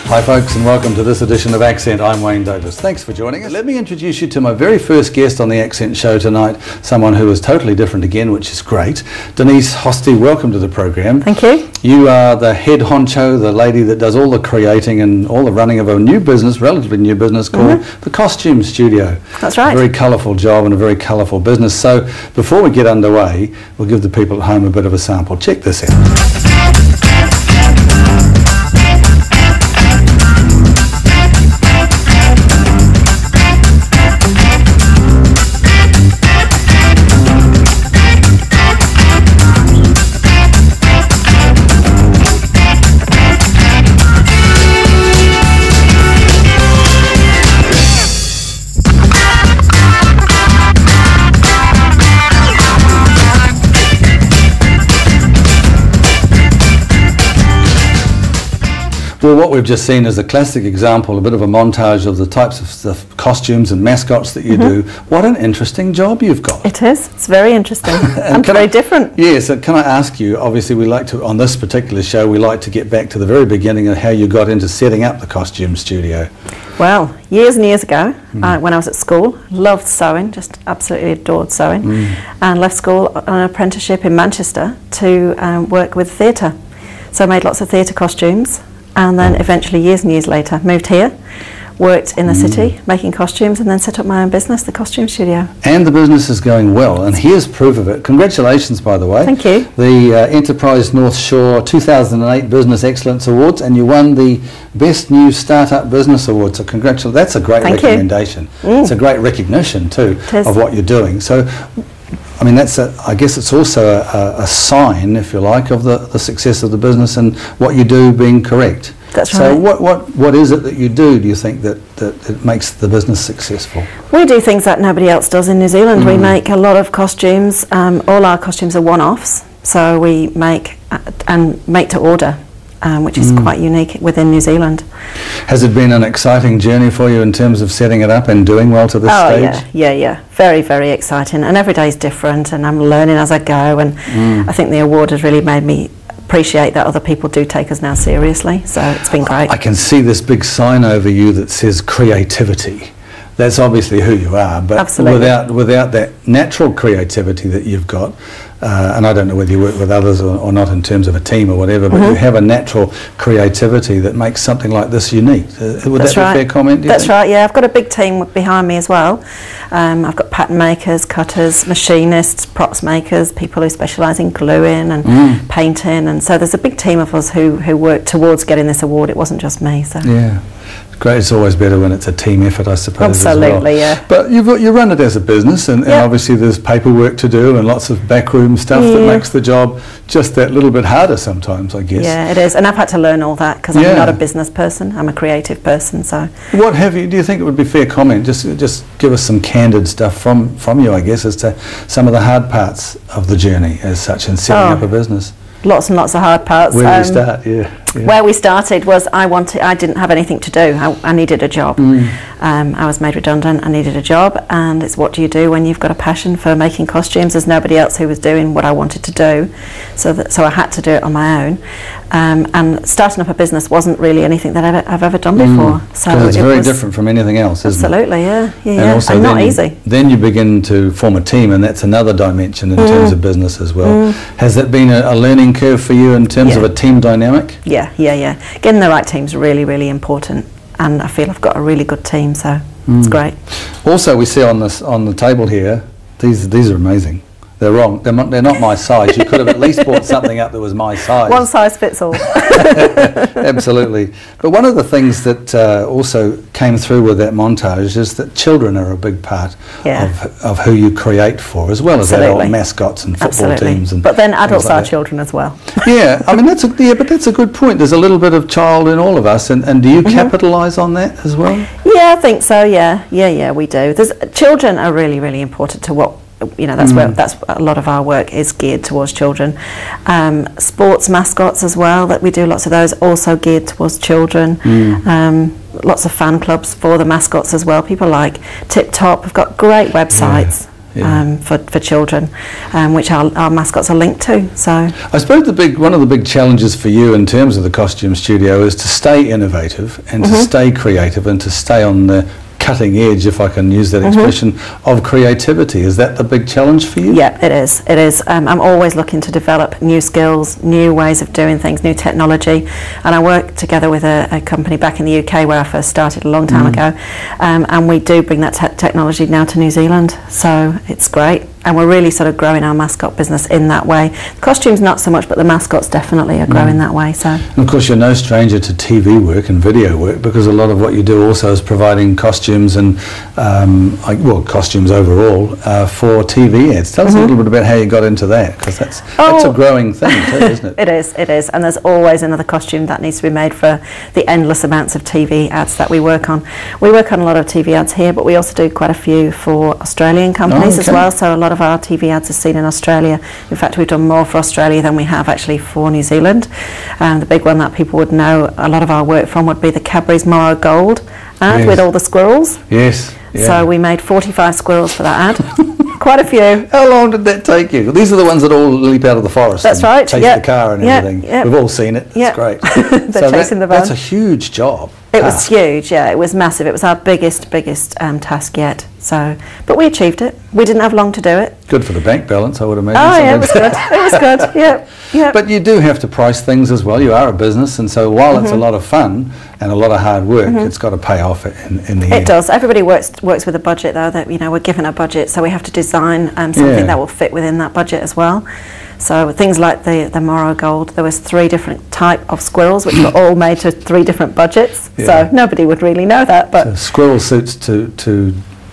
Hi folks, and welcome to this edition of Accent. I'm Wayne Davis. Thanks for joining us. Let me introduce you to my very first guest on the Accent show tonight, someone who is totally different again, which is great. Denise Hosty, welcome to the program. Thank you. You are the head honcho, the lady that does all the creating and all the running of a new business, relatively new business called the Costume Studio. That's right. A very colourful job and a very colourful business. So before we get underway, we'll give the people at home a bit of a sample. Check this out. Well, what we've just seen is a classic example, a bit of a montage of the types of stuff, costumes and mascots that you do. What an interesting job you've got. It is. It's very interesting and very different. Yes, can I ask you, obviously we like to, on this particular show, we like to get back to the very beginning of how you got into setting up the Costume Studio. Well, years and years ago, when I was at school, loved sewing, just absolutely adored sewing, and left school on an apprenticeship in Manchester to work with theatre. So I made lots of theatre costumes. And then eventually, years and years later, moved here, worked in the city, making costumes, and then set up my own business, the Costume Studio. And the business is going well, and here's proof of it. Congratulations, by the way. Thank you. The Enterprise North Shore 2008 Business Excellence Awards, and you won the Best New Startup Business Award, so congratulations. That's a great recommendation. It's a great recognition, too, of what you're doing. So, I mean, I guess it's also a sign, if you like, of the success of the business and what you do being correct. That's right. So what is it that you do you think that it makes the business successful? We do things that nobody else does in New Zealand. We make a lot of costumes. All our costumes are one-offs, so we make to order, which is quite unique within New Zealand. Has it been an exciting journey for you in terms of setting it up and doing well to this stage? Yeah. Very, very exciting. And every day is different, and I'm learning as I go. And I think the award has really made me appreciate that other people do take us now seriously. So it's been great. I can see this big sign over you that says creativity. That's obviously who you are, but without that natural creativity that you've got, and I don't know whether you work with others or not in terms of a team or whatever, but you have a natural creativity that makes something like this unique. Would that be a fair comment? That's right, yeah. I've got a big team behind me as well. I've got pattern makers, cutters, machinists, props makers, people who specialise in gluing and painting, and so there's a big team of us who worked towards getting this award. It wasn't just me. So. Yeah. Great. It's always better when it's a team effort, I suppose. Absolutely, as well. Yeah. But you run it as a business, and obviously there's paperwork to do and lots of backroom stuff that makes the job just that little bit harder sometimes, I guess. Yeah, it is, and I've had to learn all that because I'm not a business person. I'm a creative person. So. What do you think it would be fair comment? Just give us some candid stuff from you, I guess, as to some of the hard parts of the journey as such in setting up a business. Lots and lots of hard parts. Where do we start? Where we started was I didn't have anything to do. I needed a job. I was made redundant. I needed a job, and it's what do you do when you've got a passion for making costumes? There's nobody else who was doing what I wanted to do, so I had to do it on my own. And starting up a business wasn't really anything that I've ever done before. So it's very different from anything else, isn't it? Absolutely, yeah. And also not easy. Then you begin to form a team, and that's another dimension in terms of business as well. Has that been a learning curve for you in terms of a team dynamic? Yeah. Getting the right team is really, really important, and I feel I've got a really good team, so it's great. Also, we see on the table here, these are amazing. They're wrong. They're not my size. You could have at least bought something up that was my size. One size fits all. Absolutely. But one of the things that also came through with that montage is that children are a big part of who you create for, as well as adult mascots and football teams. And but then adults are children as well. Yeah, I mean that's a good point. There's a little bit of child in all of us, and do you capitalise on that as well? Yeah, I think so. Yeah, we do. Children are really, really important to what. That's a lot of our work is geared towards children. Sports mascots as well, that we do lots of those, also geared towards children. Lots of fan clubs for the mascots as well. People like Tip Top have got great websites. for children, which our mascots are linked to. So I suppose one of the big challenges for you in terms of the costume studio is to stay innovative and to stay creative and to stay on the cutting edge, if I can use that expression, of creativity. Is that the big challenge for you? Yeah, it is. It is. I'm always looking to develop new skills, new ways of doing things, new technology. And I work together with a company back in the UK where I first started a long time ago. And we do bring that technology now to New Zealand. So it's great. And we're really sort of growing our mascot business in that way. The costumes not so much, but the mascots definitely are growing that way. So, and of course, you're no stranger to TV work and video work, because a lot of what you do also is providing costumes and costumes overall for TV ads. Tell us a little bit about how you got into that, because that's a growing thing too, isn't it? It is, and there's always another costume that needs to be made for the endless amounts of TV ads that we work on. We work on a lot of TV ads here, but we also do quite a few for Australian companies as well. So a lot of our TV ads are seen in Australia. In fact, we've done more for Australia than we have actually for New Zealand. The big one that people would know a lot of our work from would be the Cadbury's Morrow Gold ad with all the squirrels. Yes. Yeah. So we made 45 squirrels for that ad. Quite a few. How long did that take you? These are the ones that all leap out of the forest. That's right. Chase the car and everything. We've all seen it. It's great. They're chasing the van. That's a huge job. It was huge, yeah. It was massive. It was our biggest task yet. So, but we achieved it. We didn't have long to do it. Good for the bank balance, I would imagine. Oh yeah, it was good. It was good. Yeah. But you do have to price things as well. You are a business, and so while it's a lot of fun and a lot of hard work, it's got to pay off in the end. It does. Everybody works with a budget, though. That we're given a budget, so we have to design something that will fit within that budget as well. So things like the Morrow Gold, there was 3 different type of squirrels, which were all made to 3 different budgets. So nobody would really know that. But so squirrel suits to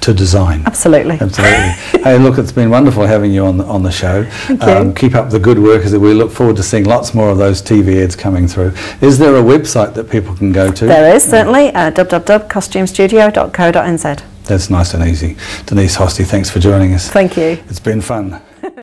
design. Absolutely. Hey, look, it's been wonderful having you on the show. Thank you. Keep up the good work, as we look forward to seeing lots more of those TV ads coming through. Is there a website that people can go to? There is, certainly, www.costumestudio.co.nz. That's nice and easy. Denise Hosty, thanks for joining us. Thank you. It's been fun.